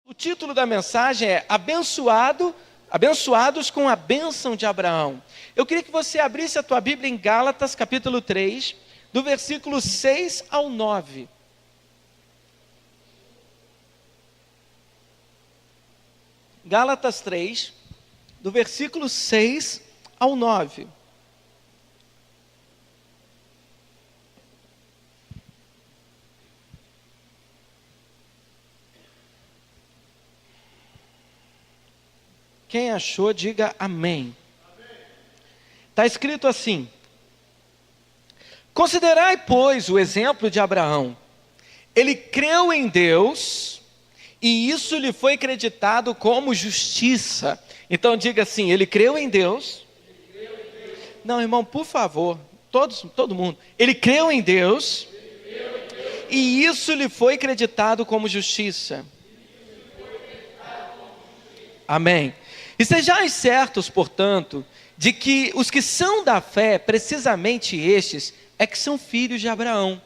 O título da mensagem é Abençoados com a bênção de Abraão. Eu queria que você abrisse a tua Bíblia em Gálatas, capítulo 3, do versículo 6 ao 9. Gálatas 3, do versículo 6 ao 9. Quem achou, diga amém. Está escrito assim: considerai, pois, o exemplo de Abraão. Ele creu em Deus, e isso lhe foi creditado como justiça. Então diga assim: ele creu em Deus. Não, irmão, por favor, todo mundo. Ele creu em Deus, e isso lhe foi creditado como justiça. Amém. E sejais certos, portanto, de que os que são da fé, precisamente estes, é que são filhos de Abraão.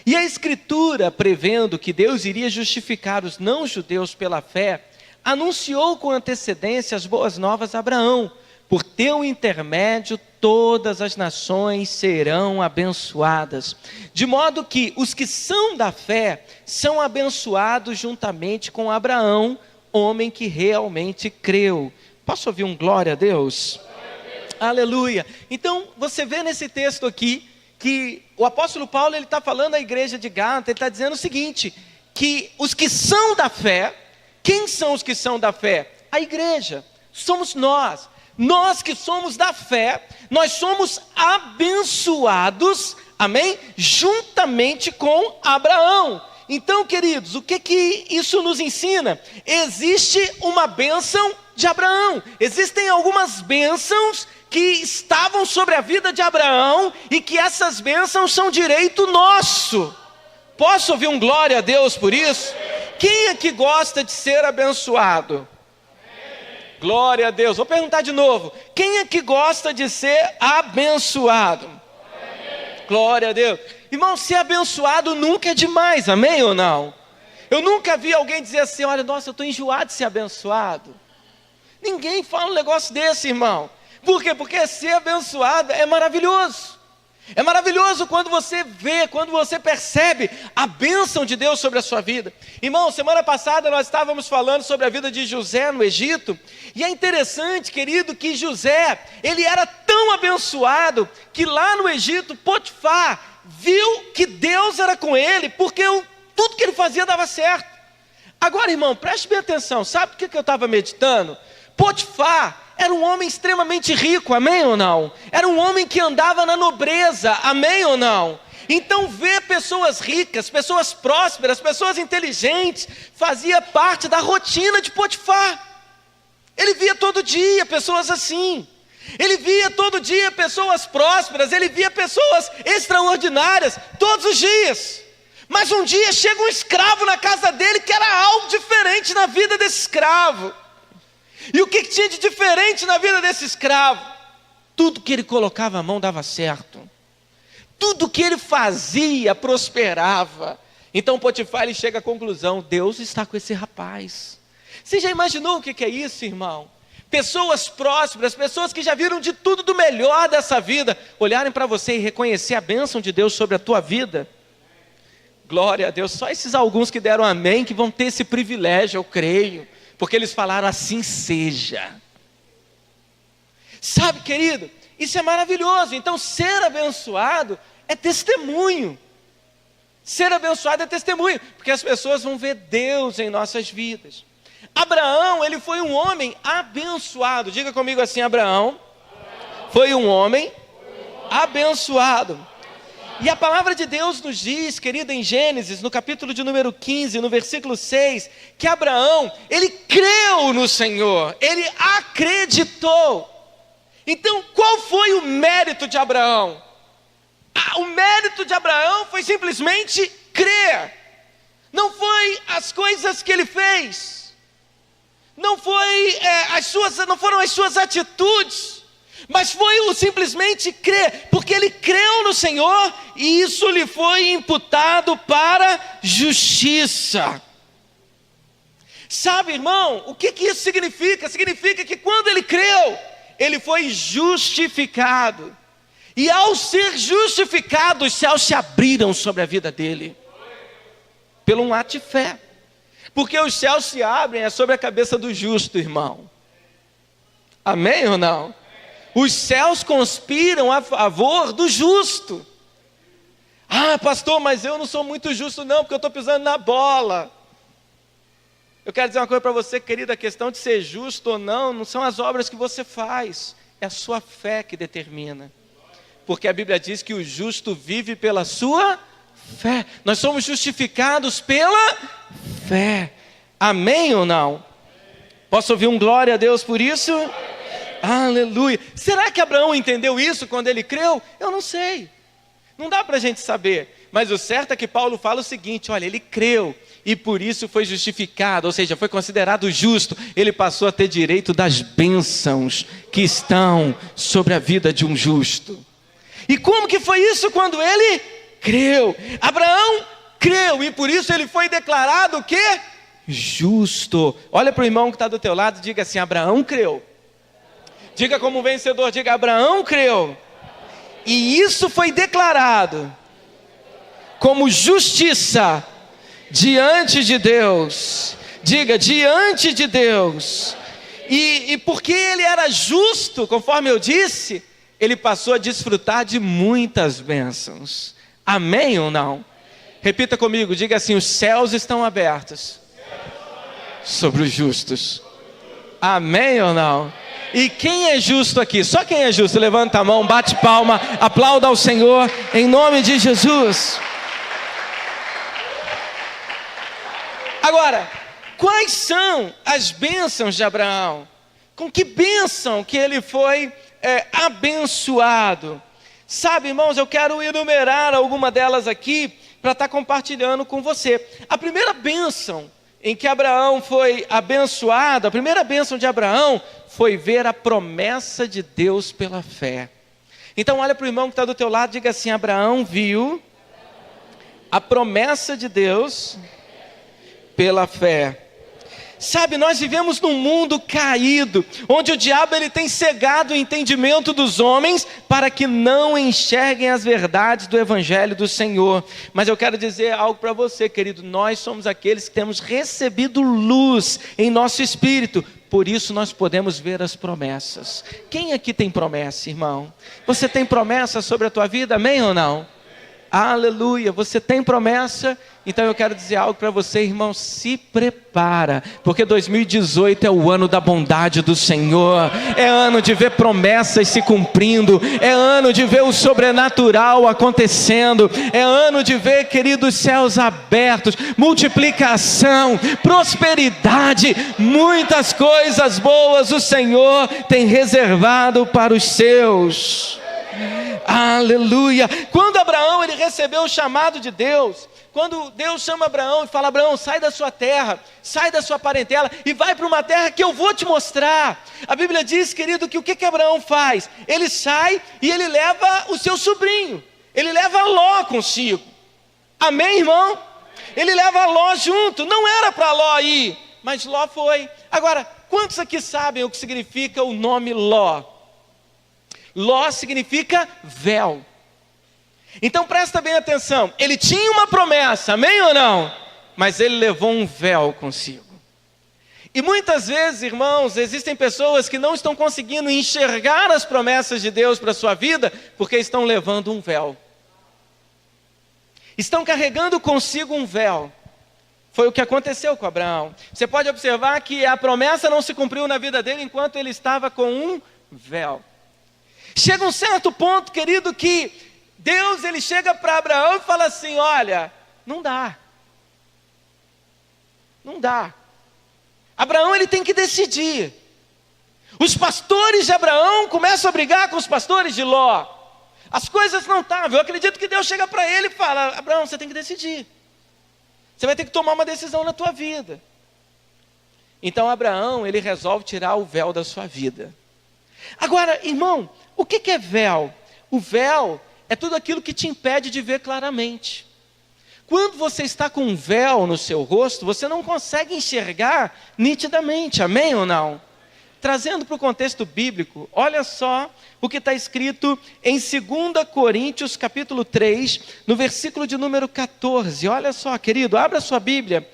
E a Escritura, prevendo que Deus iria justificar os não-judeus pela fé, anunciou com antecedência as boas novas a Abraão. Por teu intermédio, todas as nações serão abençoadas. De modo que os que são da fé são abençoados juntamente com Abraão, homem que realmente creu. Posso ouvir um glória a Deus? Aleluia. Então, você vê nesse texto aqui, que o apóstolo Paulo, ele está falando à igreja de Gálatas, ele está dizendo o seguinte, que os que são da fé, quem são os que são da fé? A igreja, somos nós que somos da fé, nós somos abençoados, amém? Juntamente com Abraão. Então, queridos, o que isso nos ensina? Existe uma bênção de Abraão, existem algumas bênçãos que estavam sobre a vida de Abraão e que essas bênçãos são direito nosso. Posso ouvir um glória a Deus por isso? Quem é que gosta de ser abençoado? Glória a Deus. Vou perguntar de novo: quem é que gosta de ser abençoado? Glória a Deus. Irmão, ser abençoado nunca é demais, amém ou não? Eu nunca vi alguém dizer assim: olha, nossa, eu estou enjoado de ser abençoado. Ninguém fala um negócio desse, irmão. Por quê? Porque ser abençoado é maravilhoso. É maravilhoso quando você vê, quando você percebe a bênção de Deus sobre a sua vida. Irmão, semana passada nós estávamos falando sobre a vida de José no Egito. E é interessante, querido, que José, ele era tão abençoado que lá no Egito, Potifar viu que Deus era com ele, porque tudo que ele fazia dava certo. Agora, irmão, preste bem atenção. Sabe o que eu estava meditando? Potifar era um homem extremamente rico, amém ou não? Era um homem que andava na nobreza, amém ou não? Então ver pessoas ricas, pessoas prósperas, pessoas inteligentes, fazia parte da rotina de Potifar. Ele via todo dia pessoas assim. Ele via todo dia pessoas prósperas, ele via pessoas extraordinárias, todos os dias. Mas um dia chega um escravo na casa dele que era algo diferente na vida desse escravo. E o que tinha de diferente na vida desse escravo? Tudo que ele colocava a mão dava certo. Tudo que ele fazia prosperava. Então Potifar, ele chega à conclusão: Deus está com esse rapaz. Você já imaginou o que é isso, irmão? Pessoas prósperas, pessoas que já viram de tudo do melhor dessa vida, olharem para você e reconhecer a bênção de Deus sobre a tua vida. Glória a Deus. Só esses alguns que deram amém, que vão ter esse privilégio, eu creio. Porque eles falaram: assim seja. Sabe, querido, isso é maravilhoso. Então ser abençoado é testemunho. Ser abençoado é testemunho, porque as pessoas vão ver Deus em nossas vidas. Abraão, ele foi um homem abençoado. Diga comigo assim: Abraão foi um homem abençoado. E a palavra de Deus nos diz, querido, em Gênesis, no capítulo de número 15, no versículo 6, que Abraão, ele creu no Senhor, ele acreditou. Então, qual foi o mérito de Abraão? O mérito de Abraão foi simplesmente crer. Não foi as coisas que ele fez, não foram as suas atitudes, mas foi o simplesmente crer, porque porque ele creu no Senhor e isso lhe foi imputado para justiça. Sabe, irmão, o que isso significa? Significa que quando ele creu, ele foi justificado. E ao ser justificado, os céus se abriram sobre a vida dele. Pelo um ato de fé. Porque os céus se abrem é sobre a cabeça do justo, irmão. Amém ou não? Os céus conspiram a favor do justo. Ah, pastor, mas eu não sou muito justo não, porque eu estou pisando na bola. Eu quero dizer uma coisa para você, querida, a questão de ser justo ou não são as obras que você faz, é a sua fé que determina. Porque a Bíblia diz que o justo vive pela sua fé. Nós somos justificados pela fé. Amém ou não? Posso ouvir um glória a Deus por isso? Aleluia. Será que Abraão entendeu isso quando ele creu? Eu não sei. Não dá para a gente saber. Mas o certo é que Paulo fala o seguinte, olha, ele creu e por isso foi justificado, ou seja, foi considerado justo. Ele passou a ter direito das bênçãos que estão sobre a vida de um justo. E como que foi isso quando ele creu? Abraão creu e por isso ele foi declarado o quê? Justo. Olha para o irmão que está do teu lado e diga assim, Abraão creu. Diga como vencedor, diga, Abraão creu. E isso foi declarado como justiça diante de Deus. Diga, diante de Deus. E porque ele era justo, conforme eu disse, ele passou a desfrutar de muitas bênçãos. Amém ou não? Repita comigo, diga assim, os céus estão abertos sobre os justos. Amém ou não? E quem é justo aqui? Só quem é justo, levanta a mão, bate palma, aplauda ao Senhor, em nome de Jesus. Agora, quais são as bênçãos de Abraão? Com que bênção que ele foi abençoado? Sabe, irmãos, eu quero enumerar alguma delas aqui, para estar compartilhando com você. A primeira bênção em que Abraão foi abençoado, a primeira bênção de Abraão foi ver a promessa de Deus pela fé. Então olha para o irmão que está do teu lado e diga assim, Abraão viu a promessa de Deus pela fé. Sabe, nós vivemos num mundo caído, onde o diabo ele tem cegado o entendimento dos homens para que não enxerguem as verdades do Evangelho do Senhor. Mas eu quero dizer algo para você, querido, nós somos aqueles que temos recebido luz em nosso espírito, por isso nós podemos ver as promessas. Quem aqui tem promessa, irmão? Você tem promessa sobre a tua vida, amém ou não? Aleluia, você tem promessa? Então eu quero dizer algo para você, irmão, se prepara, porque 2018 é o ano da bondade do Senhor, é ano de ver promessas se cumprindo, é ano de ver o sobrenatural acontecendo, é ano de ver, queridos, céus abertos, multiplicação, prosperidade, muitas coisas boas o Senhor tem reservado para os seus. Aleluia. Quando Abraão ele recebeu o chamado de Deus, quando Deus chama Abraão e fala, Abraão, sai da sua terra, sai da sua parentela e vai para uma terra que eu vou te mostrar. A Bíblia diz, querido, que o que Abraão faz? Ele sai e ele leva o seu sobrinho, ele leva Ló consigo. Amém, irmão? Ele leva Ló junto, não era para Ló ir, mas Ló foi. Agora, quantos aqui sabem o que significa o nome Ló? Ló significa véu. Então presta bem atenção, ele tinha uma promessa, amém ou não? Mas ele levou um véu consigo. E muitas vezes, irmãos, existem pessoas que não estão conseguindo enxergar as promessas de Deus para a sua vida, porque estão levando um véu. Estão carregando consigo um véu. Foi o que aconteceu com Abraão. Você pode observar que a promessa não se cumpriu na vida dele enquanto ele estava com um véu. Chega um certo ponto, querido, que Deus ele chega para Abraão e fala assim, olha, não dá. Não dá. Abraão ele tem que decidir. Os pastores de Abraão começam a brigar com os pastores de Ló. As coisas não estavam. Eu acredito que Deus chega para ele e fala, Abraão, você tem que decidir. Você vai ter que tomar uma decisão na tua vida. Então Abraão ele resolve tirar o véu da sua vida. Agora, irmão, o que é véu? O véu é tudo aquilo que te impede de ver claramente. Quando você está com um véu no seu rosto, você não consegue enxergar nitidamente, amém ou não? Trazendo para o contexto bíblico, olha só o que está escrito em 2 Coríntios capítulo 3, no versículo de número 14. Olha só, querido, abra sua Bíblia,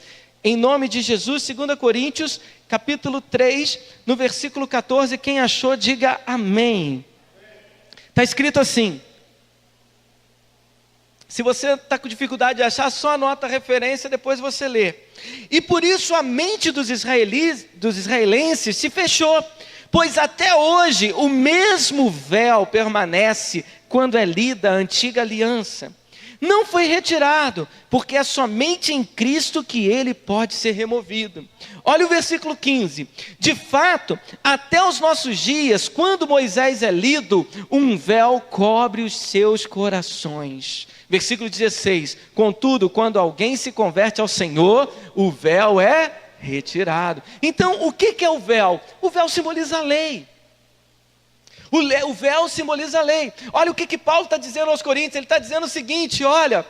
em nome de Jesus, 2 Coríntios capítulo 3, no versículo 14. Quem achou, diga amém. Está escrito assim. Se você está com dificuldade de achar, só anota a referência, depois você lê. E por isso a mente dos israelenses se fechou, pois até hoje o mesmo véu permanece quando é lida a antiga aliança. Não foi retirado, porque é somente em Cristo que ele pode ser removido. Olha o versículo 15. De fato, até os nossos dias, quando Moisés é lido, um véu cobre os seus corações. Versículo 16. Contudo, quando alguém se converte ao Senhor, o véu é retirado. Então, o que é o véu? O véu simboliza a lei. O véu simboliza a lei. Olha o que Paulo está dizendo aos Coríntios. Ele está dizendo o seguinte, olha,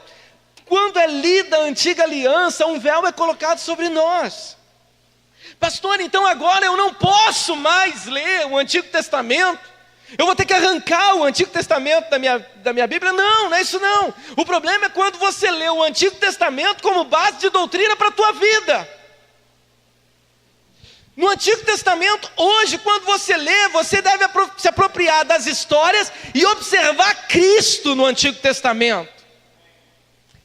quando é lida a antiga aliança, um véu é colocado sobre nós. Pastor, então agora eu não posso mais ler o Antigo Testamento? Eu vou ter que arrancar o Antigo Testamento da minha Bíblia? Não, não é isso não. O problema é quando você lê o Antigo Testamento como base de doutrina para a tua vida. No Antigo Testamento, hoje, quando você lê, você deve se apropriar das histórias e observar Cristo no Antigo Testamento.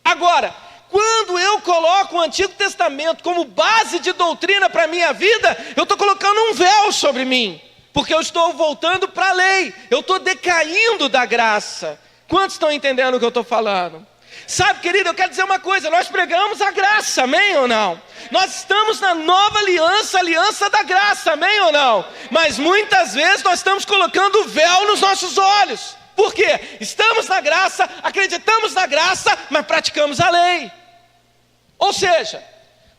Agora, quando eu coloco o Antigo Testamento como base de doutrina para a minha vida, eu estou colocando um véu sobre mim, porque eu estou voltando para a lei, eu estou decaindo da graça. Quantos estão entendendo o que eu estou falando? Sabe, querido, eu quero dizer uma coisa, nós pregamos a graça, amém ou não? Nós estamos na nova aliança, aliança da graça, amém ou não? Mas muitas vezes nós estamos colocando o véu nos nossos olhos. Por quê? Estamos na graça, acreditamos na graça, mas praticamos a lei. Ou seja,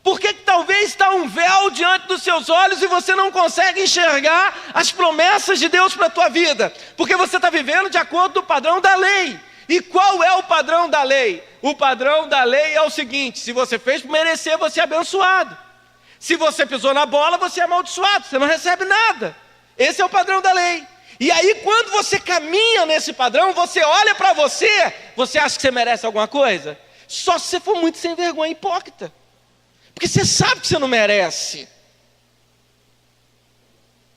por que talvez está um véu diante dos seus olhos e você não consegue enxergar as promessas de Deus para a tua vida? Porque você está vivendo de acordo com o padrão da lei. E qual é o padrão da lei? O padrão da lei é o seguinte: se você fez por merecer, você é abençoado. Se você pisou na bola, você é amaldiçoado, você não recebe nada. Esse é o padrão da lei. E aí quando você caminha nesse padrão, você olha para você, você acha que você merece alguma coisa? Só se você for muito sem vergonha, hipócrita. Porque você sabe que você não merece.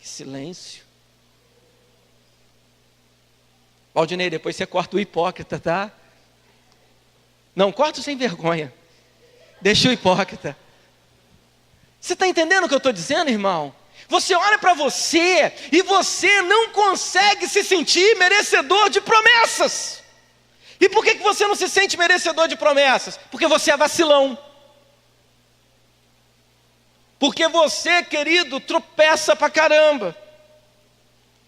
Que silêncio. Valdinei, depois você corta o hipócrita, tá? Não, corta o sem vergonha. Deixa o hipócrita. Você está entendendo o que eu estou dizendo, irmão? Você olha para você e você não consegue se sentir merecedor de promessas. E por que você não se sente merecedor de promessas? Porque você é vacilão. Porque você, querido, tropeça pra caramba.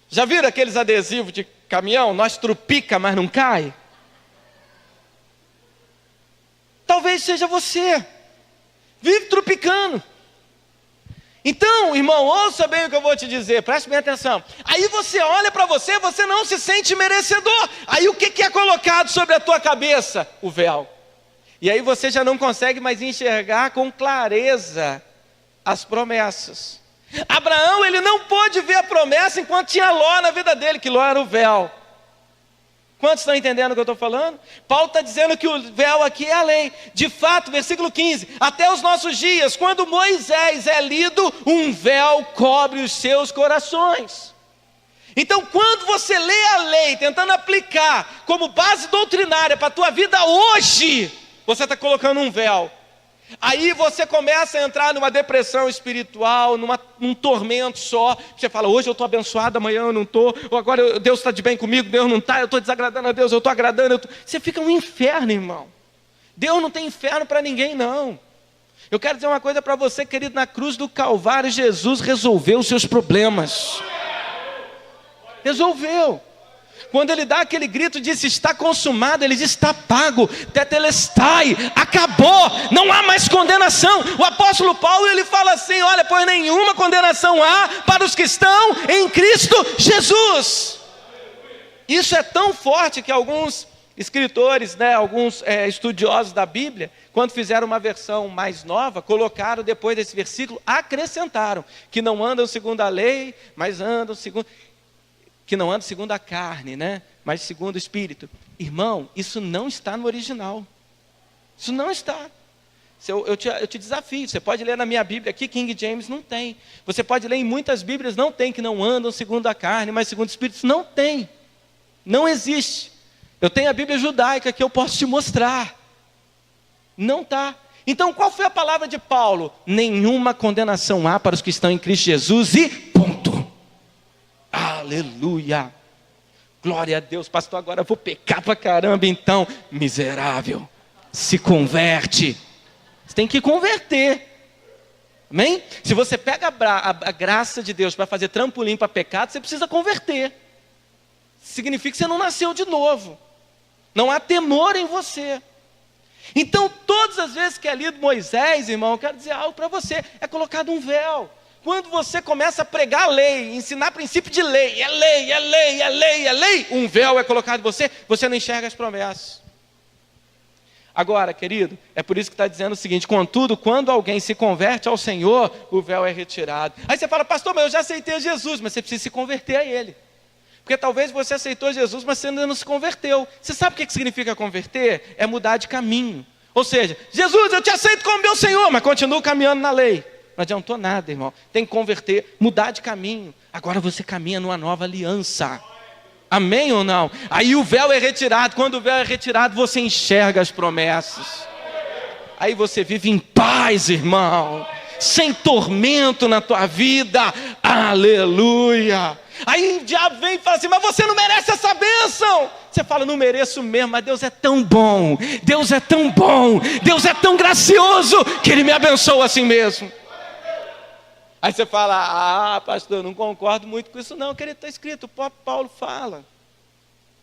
Já viram aqueles adesivos de caminhão? Nós trupica, mas não cai? Talvez seja você. Vive trupicando. Então, irmão, ouça bem o que eu vou te dizer. Preste bem atenção. Aí você olha para você, você não se sente merecedor. Aí o que é colocado sobre a tua cabeça? O véu. E aí você já não consegue mais enxergar com clareza as promessas. Abraão, ele não pôde ver a promessa enquanto tinha Ló na vida dele, que Ló era o véu. Quantos estão entendendo o que eu estou falando? Paulo está dizendo que o véu aqui é a lei. De fato, versículo 15, até os nossos dias, quando Moisés é lido, um véu cobre os seus corações. Então, quando você lê a lei, tentando aplicar como base doutrinária para a tua vida hoje, você está colocando um véu. Aí você começa a entrar numa depressão espiritual, num tormento só. Você fala, hoje eu estou abençoado, amanhã eu não estou. Ou agora Deus está de bem comigo, Deus não está. Eu estou desagradando a Deus, eu estou agradando. Você fica um inferno, irmão. Deus não tem inferno para ninguém, não. Eu quero dizer uma coisa para você, querido. Na cruz do Calvário, Jesus resolveu os seus problemas. Resolveu. Quando ele dá aquele grito, disse, está consumado, ele diz, está pago, tetelestai, acabou, não há mais condenação. O apóstolo Paulo, ele fala assim, olha, pois nenhuma condenação há para os que estão em Cristo Jesus. Isso é tão forte que alguns escritores, alguns estudiosos da Bíblia, quando fizeram uma versão mais nova, colocaram depois desse versículo, acrescentaram, que não andam segundo a lei, mas andam segundo... que não andam segundo a carne, mas segundo o Espírito. Irmão, isso não está no original. Isso não está. Eu te desafio, você pode ler na minha Bíblia aqui, King James não tem. Você pode ler em muitas Bíblias, não tem, que não andam segundo a carne, mas segundo o Espírito. Isso não tem. Não existe. Eu tenho a Bíblia judaica que eu posso te mostrar. Não está. Então qual foi a palavra de Paulo? Nenhuma condenação há para os que estão em Cristo Jesus e ponto. Aleluia. Glória a Deus, pastor, agora eu vou pecar pra caramba então. Miserável, se converte. Você tem que converter. Amém? Se você pega a graça de Deus para fazer trampolim para pecado, você precisa converter. Significa que você não nasceu de novo. Não há temor em você. Então, todas as vezes que é lido Moisés, irmão, eu quero dizer algo para você. É colocado um véu. Quando você começa a pregar a lei, ensinar princípio de lei, é lei, é lei, é lei, é lei, um véu é colocado em você, você não enxerga as promessas. Agora, querido, é por isso que está dizendo o seguinte: contudo, quando alguém se converte ao Senhor, o véu é retirado. Aí você fala, pastor, mas eu já aceitei Jesus, mas você precisa se converter a Ele. Porque talvez você aceitou Jesus, mas você ainda não se converteu. Você sabe o que significa converter? É mudar de caminho. Ou seja, Jesus, eu te aceito como meu Senhor, mas continuo caminhando na lei. Não adiantou nada, irmão. Tem que converter, mudar de caminho. Agora você caminha numa nova aliança. Amém ou não? Aí o véu é retirado. Quando o véu é retirado, você enxerga as promessas. Aí você vive em paz, irmão. Sem tormento na tua vida. Aleluia. Aí o diabo vem e fala assim, mas você não merece essa bênção. Você fala, não mereço mesmo, mas Deus é tão bom. Deus é tão bom. Deus é tão gracioso que Ele me abençoa assim mesmo. Aí você fala, pastor, eu não concordo muito com isso não, querido, está escrito, o próprio Paulo fala.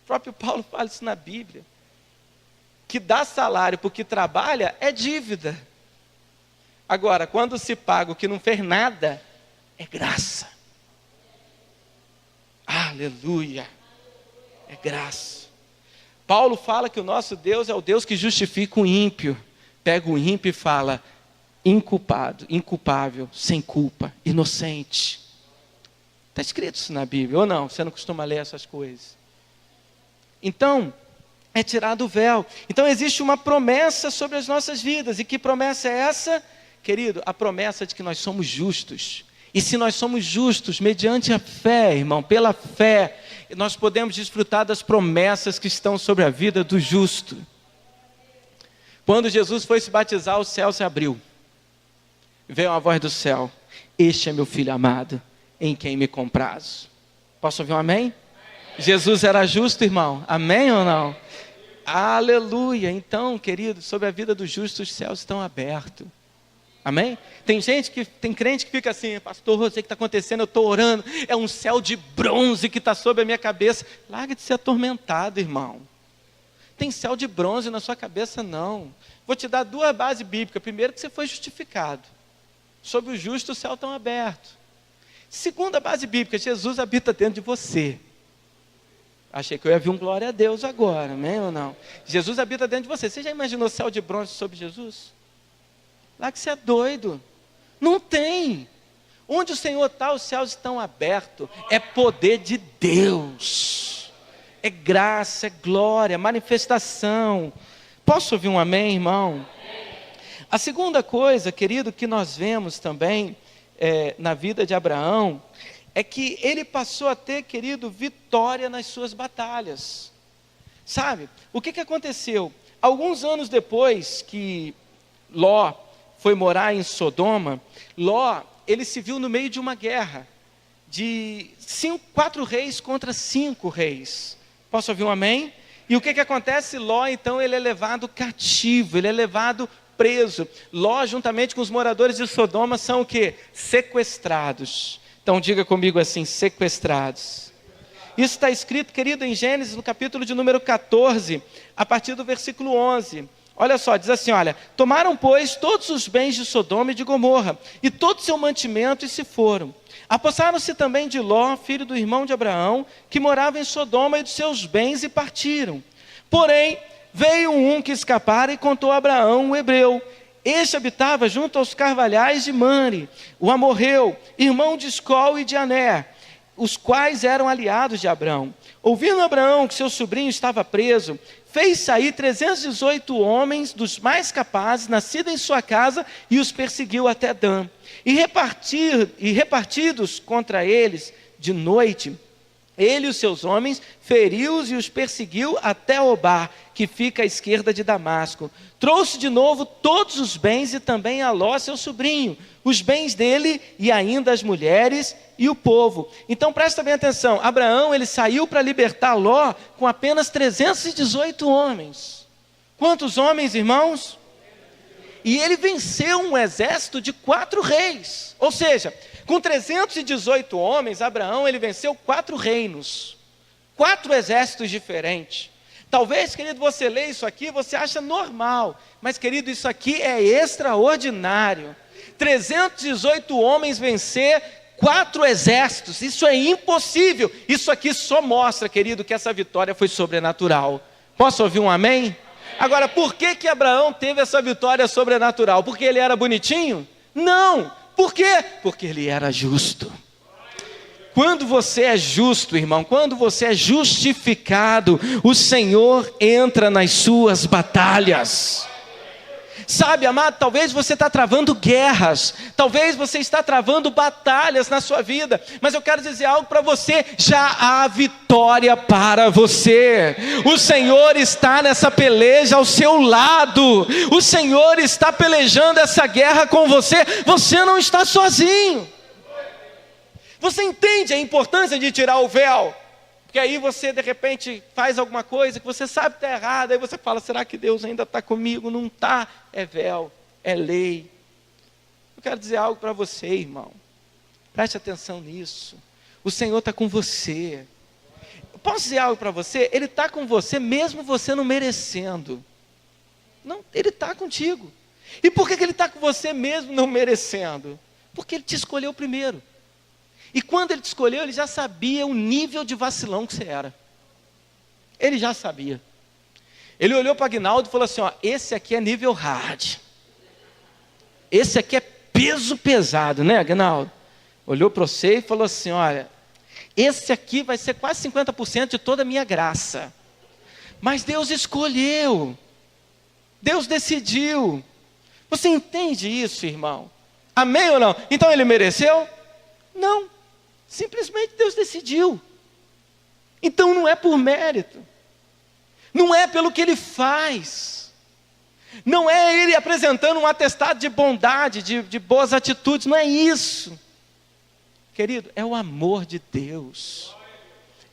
O próprio Paulo fala isso na Bíblia. Que dá salário porque trabalha é dívida. Agora, quando se paga o que não fez nada, é graça. Aleluia. É graça. Paulo fala que o nosso Deus é o Deus que justifica o ímpio. Pega o ímpio e fala, inculpado, inculpável, sem culpa, inocente. Está escrito isso na Bíblia, ou não? Você não costuma ler essas coisas. Então, é tirado o véu. Então existe uma promessa sobre as nossas vidas. E que promessa é essa? Querido, a promessa de que nós somos justos. E se nós somos justos, mediante a fé, irmão, pela fé, nós podemos desfrutar das promessas que estão sobre a vida do justo. Quando Jesus foi se batizar, o céu se abriu. Veio uma voz do céu, este é meu filho amado, em quem me comprazo. Posso ouvir um amém? Amém? Jesus era justo, irmão, amém ou não? Aleluia. Então, querido, sobre a vida do justo, os céus estão abertos. Amém? Tem crente que fica assim, pastor, eu sei o que está acontecendo, eu estou orando, é um céu de bronze que está sobre a minha cabeça. Larga de ser atormentado, irmão. Tem céu de bronze na sua cabeça, não. Vou te dar duas bases bíblicas. Primeiro, que você foi justificado. Sobre o justo, o céu está aberto. Segunda base bíblica, Jesus habita dentro de você. Achei que eu ia vir um glória a Deus agora, amém ou não? Jesus habita dentro de você. Você já imaginou céu de bronze sobre Jesus? Lá que você é doido. Não tem. Onde o Senhor está, os céus estão abertos. É poder de Deus. É graça, é glória, manifestação. Posso ouvir um amém, irmão? A segunda coisa, querido, que nós vemos também na vida de Abraão, é que ele passou a ter, querido, vitória nas suas batalhas. Sabe, o que aconteceu? Alguns anos depois que Ló foi morar em Sodoma, Ló, ele se viu no meio de uma guerra, de 4 reis contra 5 reis. Posso ouvir um amém? E o que acontece? Ló, então, ele é levado cativo, ele é levado preso. Ló, juntamente com os moradores de Sodoma, são o quê? Sequestrados. Então diga comigo assim, sequestrados. Isso está escrito, querido, em Gênesis, no capítulo de número 14, a partir do versículo 11. Olha só, diz assim, olha, tomaram, pois, todos os bens de Sodoma e de Gomorra, e todo o seu mantimento, e se foram. Apossaram-se também de Ló, filho do irmão de Abraão, que morava em Sodoma, e dos seus bens, e partiram. Porém, veio um que escapara e contou a Abraão, o hebreu. Este habitava junto aos carvalhais de Mamre, o amorreu, irmão de Escol e de Aner, os quais eram aliados de Abraão. Ouvindo Abraão que seu sobrinho estava preso, fez sair 318 homens dos mais capazes, nascidos em sua casa, e os perseguiu até Dan. E repartidos contra eles de noite, ele e os seus homens feriu-os e os perseguiu até Obá, que fica à esquerda de Damasco. Trouxe de novo todos os bens e também a Ló, seu sobrinho, os bens dele e ainda as mulheres e o povo. Então presta bem atenção, Abraão ele saiu para libertar Ló com apenas 318 homens. Quantos homens, irmãos? E ele venceu um exército de 4 reis, ou seja, com 318 homens, Abraão ele venceu 4 reinos, 4 exércitos diferentes. Talvez, querido, você lê isso aqui, você acha normal, mas querido, isso aqui é extraordinário. 318 homens vencer 4 exércitos, isso é impossível. Isso aqui só mostra, querido, que essa vitória foi sobrenatural. Posso ouvir um amém? Agora, por que Abraão teve essa vitória sobrenatural? Porque ele era bonitinho? Não. Por quê? Porque ele era justo. Quando você é justo, irmão, quando você é justificado, o Senhor entra nas suas batalhas. Sabe, amado, talvez você está travando guerras, talvez você está travando batalhas na sua vida, mas eu quero dizer algo para você, já há vitória para você. O Senhor está nessa peleja ao seu lado, o Senhor está pelejando essa guerra com você, você não está sozinho. Você entende a importância de tirar o véu? Porque aí você de repente faz alguma coisa que você sabe que está errada, aí você fala, será que Deus ainda está comigo? Não está, é véu, é lei. Eu quero dizer algo para você, irmão, preste atenção nisso, o Senhor está com você. Eu posso dizer algo para você? Ele está com você mesmo você não merecendo. Não, Ele está contigo. E por que Ele está com você mesmo não merecendo? Porque Ele te escolheu primeiro. E quando Ele te escolheu, Ele já sabia o nível de vacilão que você era. Ele já sabia. Ele olhou para Aguinaldo e falou assim, ó, esse aqui é nível hard. Esse aqui é peso pesado, né, Aguinaldo? Olhou para você e falou assim, olha, esse aqui vai ser quase 50% de toda a minha graça. Mas Deus escolheu. Deus decidiu. Você entende isso, irmão? Amém ou não? Então Ele mereceu? Não. Simplesmente Deus decidiu. Então não é por mérito. Não é pelo que Ele faz. Não é Ele apresentando um atestado de bondade, de boas atitudes. Não é isso. Querido, é o amor de Deus.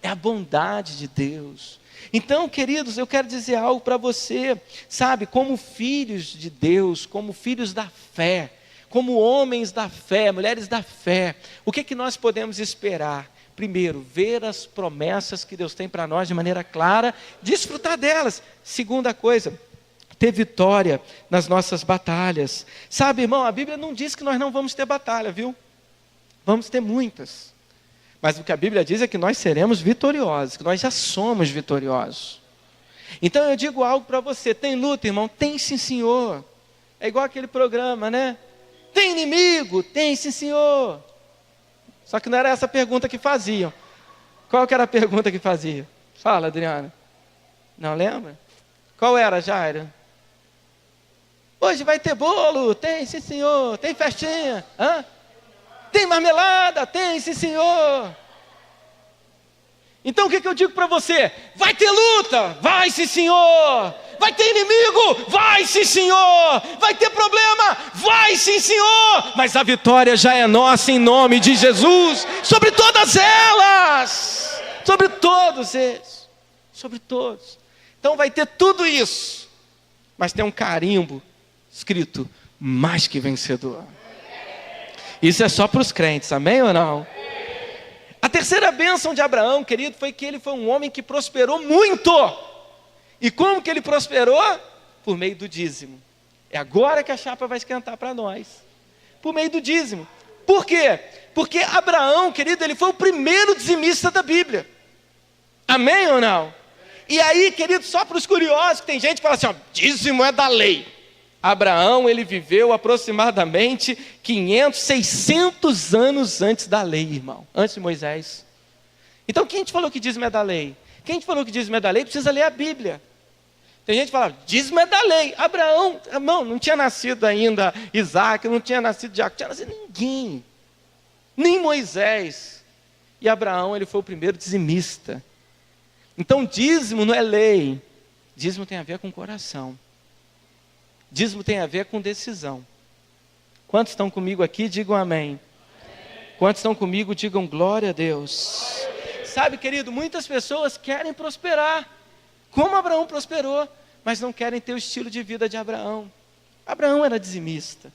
É a bondade de Deus. Então, queridos, eu quero dizer algo para você. Sabe, como filhos de Deus, como filhos da fé, como homens da fé, mulheres da fé, o que nós podemos esperar? Primeiro, ver as promessas que Deus tem para nós de maneira clara, desfrutar delas. Segunda coisa, ter vitória nas nossas batalhas. Sabe, irmão, a Bíblia não diz que nós não vamos ter batalha, viu? Vamos ter muitas. Mas o que a Bíblia diz é que nós seremos vitoriosos, que nós já somos vitoriosos. Então eu digo algo para você, tem luta, irmão? Tem sim, senhor. É igual aquele programa, né? Tem inimigo? Tem, sim, senhor. Só que não era essa a pergunta que faziam. Qual que era a pergunta que fazia? Fala, Adriana. Não lembra? Qual era, Jairo? Hoje vai ter bolo? Tem, sim, senhor. Tem festinha? Hã? Tem marmelada? Tem, sim, senhor. Então o que eu digo para você? Vai ter luta? Vai, sim, senhor. Vai ter inimigo? Vai, sim, senhor. Vai ter problema? Vai, sim, senhor. Mas a vitória já é nossa em nome de Jesus. Sobre todas elas. Sobre todos eles. Sobre todos. Então vai ter tudo isso. Mas tem um carimbo escrito, mais que vencedor. Isso é só para os crentes, amém ou não? A terceira bênção de Abraão, querido, foi que ele foi um homem que prosperou muito. E como que ele prosperou? Por meio do dízimo. É agora que a chapa vai esquentar para nós. Por meio do dízimo. Por quê? Porque Abraão, querido, ele foi o primeiro dizimista da Bíblia. Amém ou não? E aí, querido, só para os curiosos, tem gente que fala assim, ó, dízimo é da lei. Abraão, ele viveu aproximadamente 500, 600 anos antes da lei, irmão. Antes de Moisés. Então, quem te falou que dízimo é da lei? Quem te falou que dízimo é da lei, precisa ler a Bíblia. Tem gente que fala, dízimo é da lei. Abraão, irmão, não tinha nascido ainda Isaac, não tinha nascido Jacó, não tinha nascido ninguém. Nem Moisés. E Abraão, ele foi o primeiro dizimista. Então, dízimo não é lei. Dízimo tem a ver com coração. Dízimo tem a ver com decisão. Quantos estão comigo aqui, digam amém. Quantos estão comigo, digam glória a Deus. Sabe, querido, muitas pessoas querem prosperar, como Abraão prosperou, mas não querem ter o estilo de vida de Abraão. Abraão era dizimista.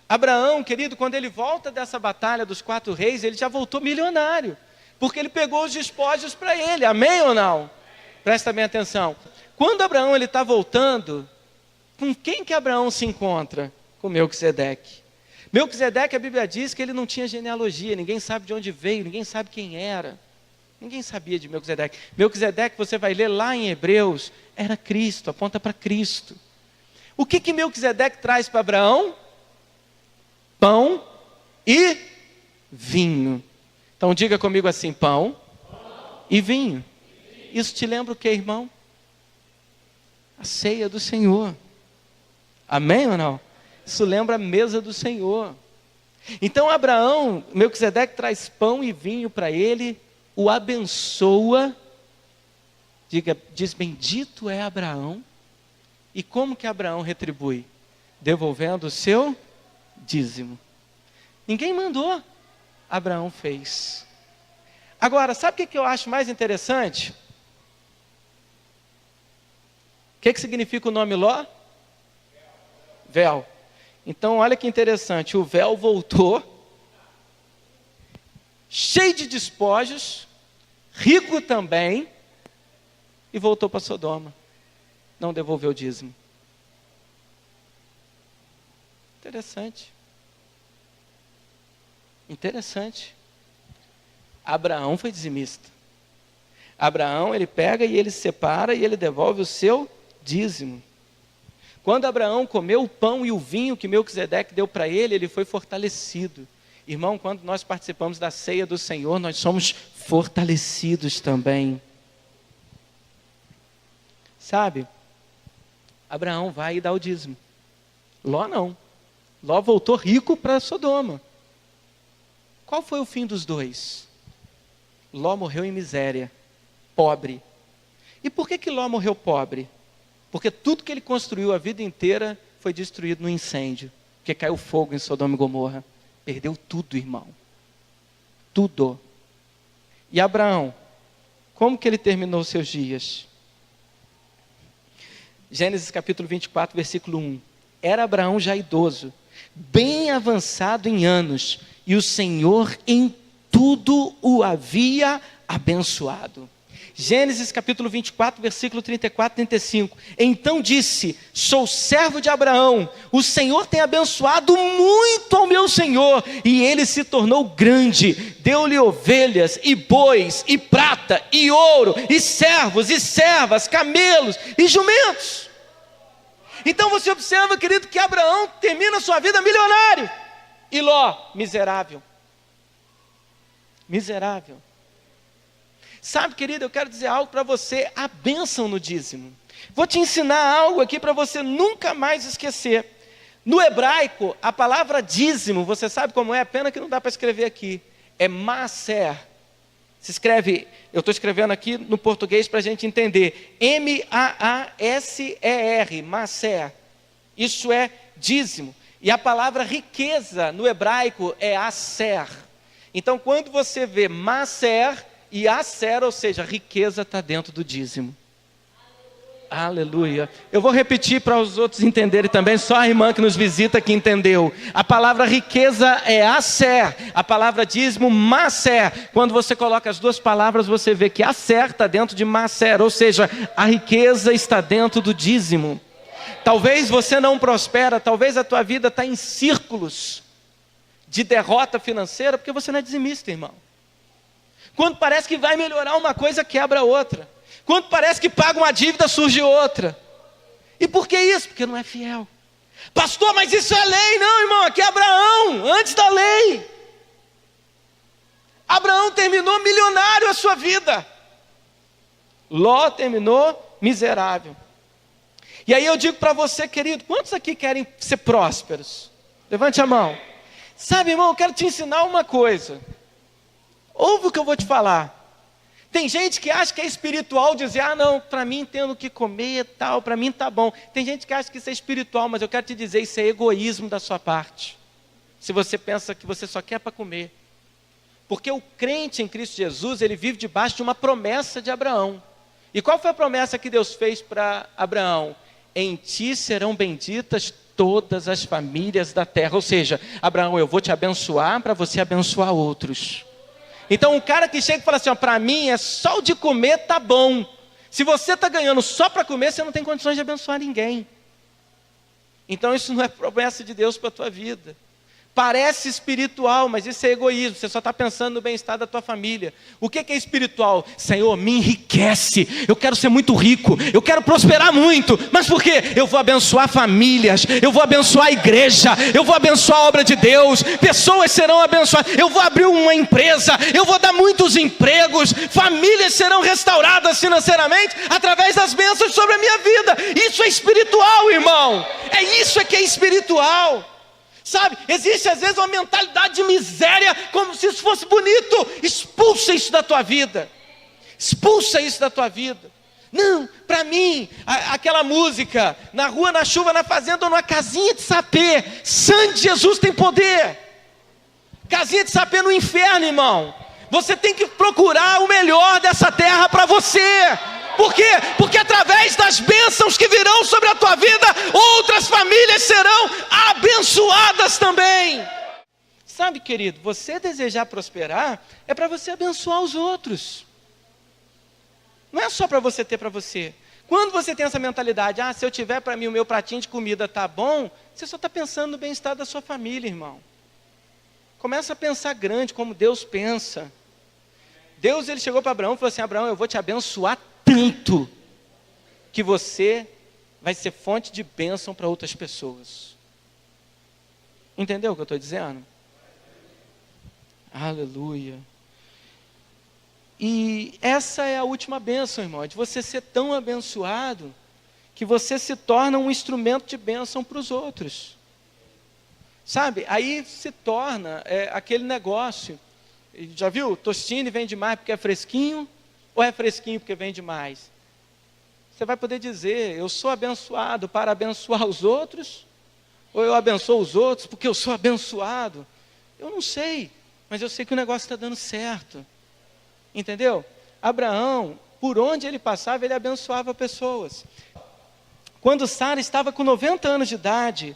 Abraão, querido, quando ele volta dessa batalha dos 4 reis, ele já voltou milionário, porque ele pegou os despojos para ele, amém ou não? Presta bem atenção. Quando Abraão está voltando, com quem que Abraão se encontra? Com Melquisedeque. Melquisedeque, a Bíblia diz que ele não tinha genealogia, ninguém sabe de onde veio, ninguém sabe quem era. Ninguém sabia de Melquisedeque. Melquisedeque, você vai ler lá em Hebreus, era Cristo, aponta para Cristo. O que Melquisedeque traz para Abraão? Pão e vinho. Então diga comigo assim, pão e vinho. Isso te lembra o que, irmão? A ceia do Senhor. Amém ou não? Isso lembra a mesa do Senhor. Então Abraão, Melquisedeque traz pão e vinho para ele, o abençoa, diz bendito é Abraão. E como que Abraão retribui? Devolvendo o seu dízimo. Ninguém mandou, Abraão fez. Agora, sabe o que eu acho mais interessante? O que significa o nome Ló? Véu. Então, olha que interessante, o véu voltou, cheio de despojos, rico também, e voltou para Sodoma. Não devolveu o dízimo. Interessante. Interessante. Abraão foi dizimista. Abraão, ele pega e ele separa e ele devolve o seu dízimo. Quando Abraão comeu o pão e o vinho que Melquisedeque deu para ele, ele foi fortalecido. Irmão, quando nós participamos da ceia do Senhor, nós somos fortalecidos também. Sabe? Abraão vai e dá o dízimo. Ló não. Ló voltou rico para Sodoma. Qual foi o fim dos dois? Ló morreu em miséria, pobre. E por que Ló morreu pobre? Porque tudo que ele construiu a vida inteira foi destruído no incêndio. Porque caiu fogo em Sodoma e Gomorra. Perdeu tudo, irmão. Tudo. E Abraão, como que ele terminou os seus dias? Gênesis capítulo 24, versículo 1. Era Abraão já idoso, bem avançado em anos, e o Senhor em tudo o havia abençoado. Gênesis capítulo 24, versículo 34 e 35. Então disse, sou servo de Abraão, o Senhor tem abençoado muito ao meu Senhor, e ele se tornou grande, deu-lhe ovelhas, e bois, e prata, e ouro, e servos, e servas, camelos, e jumentos. Então você observa, querido, que Abraão termina sua vida milionário, e Ló, miserável. Miserável. Sabe, querido, eu quero dizer algo para você, a bênção no dízimo. Vou te ensinar algo aqui para você nunca mais esquecer. No hebraico, a palavra dízimo, você sabe como é? Pena que não dá para escrever aqui. É maaser. Se escreve, eu estou escrevendo aqui no português para a gente entender. M-A-A-S-E-R, maaser. Isso é dízimo. E a palavra riqueza no hebraico é aser. Então, quando você vê maaser e aser, ou seja, riqueza está dentro do dízimo. Aleluia. Eu vou repetir para os outros entenderem também, só a irmã que nos visita que entendeu. A palavra riqueza é aser, a palavra dízimo, maaser. Quando você coloca as duas palavras, você vê que aser está dentro de maaser, ou seja, a riqueza está dentro do dízimo. Talvez você não prospera, talvez a tua vida está em círculos. de derrota financeira, porque você não é dizimista, irmão. Quando parece que vai melhorar uma coisa, quebra outra. Quando parece que paga uma dívida, surge outra. E por que isso? Porque não é fiel. Pastor, mas isso é lei. Não, irmão, aqui é Abraão, antes da lei. Abraão terminou milionário a sua vida. Ló terminou miserável. E aí eu digo para você, querido, quantos aqui querem ser prósperos? Levante a mão. Sabe, irmão, eu quero te ensinar uma coisa. Ouve o que eu vou te falar. Tem gente que acha que é espiritual dizer, não, para mim tendo o que comer e tal, para mim tá bom. Tem gente que acha que isso é espiritual, mas eu quero te dizer, isso é egoísmo da sua parte. Se você pensa que você só quer para comer. Porque o crente em Cristo Jesus, ele vive debaixo de uma promessa de Abraão. E qual foi a promessa que Deus fez para Abraão? Em ti serão benditas todas as famílias da terra. Ou seja, Abraão, eu vou te abençoar para você abençoar outros. Então, um cara que chega e fala assim, para mim é só o de comer, tá bom. Se você está ganhando só para comer, você não tem condições de abençoar ninguém. Então, isso não é promessa de Deus para a tua vida. Parece espiritual, mas isso é egoísmo. Você só está pensando no bem-estar da tua família. O que é espiritual? Senhor, me enriquece. Eu quero ser muito rico. Eu quero prosperar muito. Mas por quê? Eu vou abençoar famílias. Eu vou abençoar a igreja. Eu vou abençoar a obra de Deus. Pessoas serão abençoadas. Eu vou abrir uma empresa. Eu vou dar muitos empregos. Famílias serão restauradas financeiramente através das bênçãos sobre a minha vida. Isso é espiritual, irmão. Isso que é espiritual. Sabe, existe às vezes uma mentalidade de miséria, como se isso fosse bonito. Expulsa isso da tua vida. Expulsa isso da tua vida. Não, para mim, aquela música, na rua, na chuva, na fazenda ou numa casinha de sapê, sangue de Jesus tem poder. Casinha de sapê no inferno, irmão. Você tem que procurar o melhor dessa terra para você. Por quê? Porque através das bênçãos que virão sobre a tua vida, outras famílias serão abençoadas também. Sabe, querido, você desejar prosperar é para você abençoar os outros. Não é só para você ter para você. Quando você tem essa mentalidade, se eu tiver para mim o meu pratinho de comida tá bom, você só está pensando no bem-estar da sua família, irmão. Começa a pensar grande, como Deus pensa. Deus, ele chegou para Abraão e falou assim, Abraão, eu vou te abençoar tanto que você vai ser fonte de bênção para outras pessoas. Entendeu o que eu estou dizendo? Aleluia. E essa é a última bênção, irmão, de você ser tão abençoado que você se torna um instrumento de bênção para os outros. Sabe, aí se torna aquele negócio. Já viu? Tostine vende mais porque é fresquinho, ou é fresquinho porque vende mais? Você vai poder dizer, eu sou abençoado para abençoar os outros, ou eu abençoo os outros porque eu sou abençoado? Eu não sei, mas eu sei que o negócio está dando certo. Entendeu? Abraão, por onde ele passava, ele abençoava pessoas. Quando Sara estava com 90 anos de idade,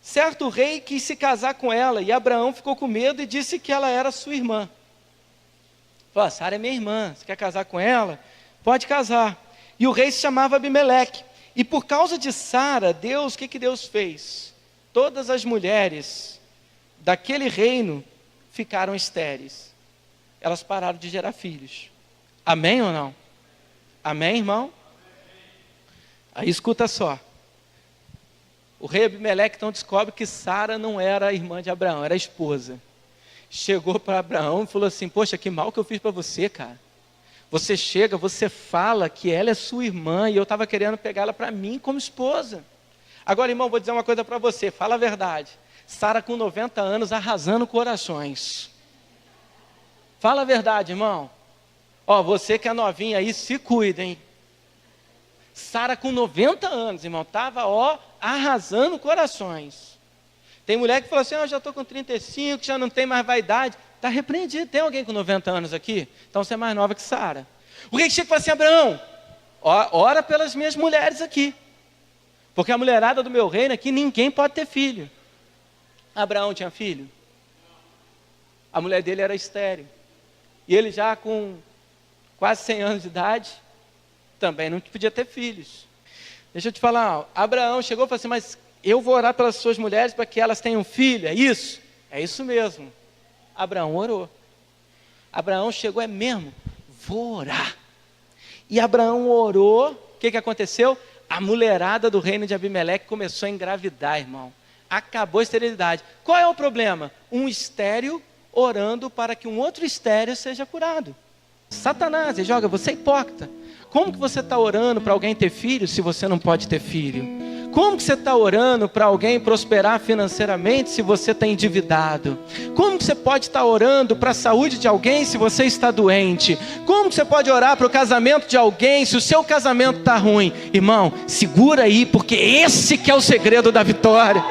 certo rei quis se casar com ela, e Abraão ficou com medo e disse que ela era sua irmã. Falou, Sara é minha irmã, você quer casar com ela? Pode casar. E o rei se chamava Abimeleque. E por causa de Sara, Deus, o que Deus fez? Todas as mulheres daquele reino ficaram estéreis. Elas pararam de gerar filhos. Amém ou não? Amém, irmão? Aí escuta só. O rei Abimeleque então descobre que Sara não era a irmã de Abraão, era a esposa. Chegou para Abraão e falou assim, poxa, que mal que eu fiz para você, cara. Você chega, você fala que ela é sua irmã e eu estava querendo pegá-la para mim como esposa. Agora, irmão, vou dizer uma coisa para você, fala a verdade. Sara com 90 anos arrasando corações. Fala a verdade, irmão. Você que é novinha aí, se cuida, hein. Sara com 90 anos, irmão, estava arrasando corações. Tem mulher que falou assim, eu já estou com 35, já não tem mais vaidade. Está repreendido. Tem alguém com 90 anos aqui? Então você é mais nova que Sara. O rei chega e fala assim, Abraão, ora pelas minhas mulheres aqui. Porque a mulherada do meu reino aqui, ninguém pode ter filho. Abraão tinha filho? A mulher dele era estéril. E ele já com quase 100 anos de idade, também não podia ter filhos. Deixa eu te falar, Abraão chegou e falou assim, mas eu vou orar pelas suas mulheres para que elas tenham filho, é isso? É isso mesmo. Abraão orou. Abraão chegou, é mesmo, vou orar. E Abraão orou, o que aconteceu? A mulherada do reino de Abimeleque começou a engravidar, irmão. Acabou a esterilidade. Qual é o problema? Um estéril orando para que um outro estéril seja curado. Satanás, ele joga, você é hipócrita. Como que você está orando para alguém ter filho se você não pode ter filho? Como que você está orando para alguém prosperar financeiramente se você está endividado? Como que você pode estar orando para a saúde de alguém se você está doente? Como que você pode orar para o casamento de alguém se o seu casamento está ruim? Irmão, segura aí, porque esse que é o segredo da vitória.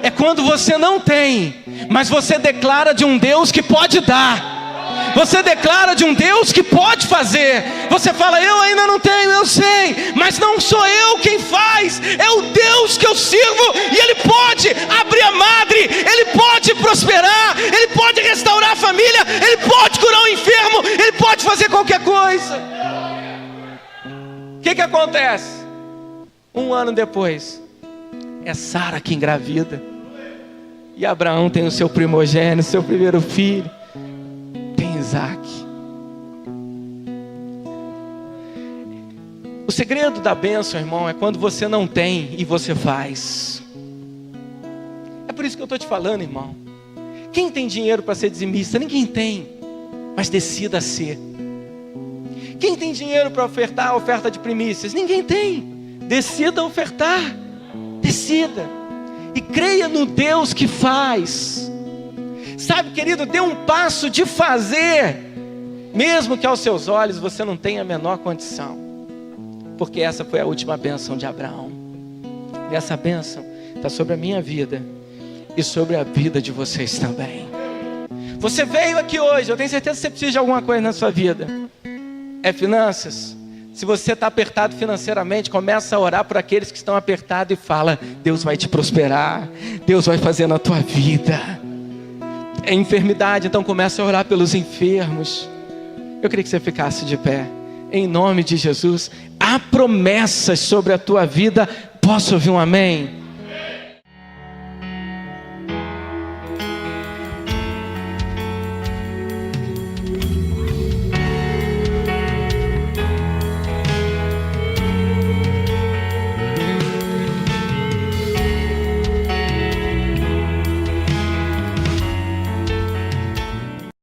É quando você não tem, mas você declara de um Deus que pode dar. Você declara de um Deus que pode fazer. Você fala, eu ainda não tenho, eu sei, mas não sou eu quem faz, é o Deus que eu sirvo, e Ele pode abrir a madre, Ele pode prosperar, Ele pode restaurar a família, Ele pode curar o enfermo, Ele pode fazer qualquer coisa. O que acontece? 1 ano depois, é Sara que engravida, e Abraão tem o seu primogênito, seu primeiro filho, Isaac. O segredo da bênção, irmão, é quando você não tem e você faz. É por isso que eu estou te falando, irmão. Quem tem dinheiro para ser dizimista? Ninguém tem, mas decida ser. Quem tem dinheiro para ofertar a oferta de primícias? Ninguém tem. Decida ofertar. Decida. E creia no Deus que faz. Sabe, querido, dê um passo de fazer, mesmo que aos seus olhos você não tenha a menor condição, porque essa foi a última bênção de Abraão. E essa bênção está sobre a minha vida e sobre a vida de vocês também. Você veio aqui hoje, eu tenho certeza que você precisa de alguma coisa na sua vida. É finanças? Se você está apertado financeiramente, começa a orar por aqueles que estão apertados e fala, Deus vai te prosperar, Deus vai fazer na tua vida. É enfermidade, então começa a orar pelos enfermos. Eu queria que você ficasse de pé. Em nome de Jesus, há promessas sobre a tua vida. Posso ouvir um amém?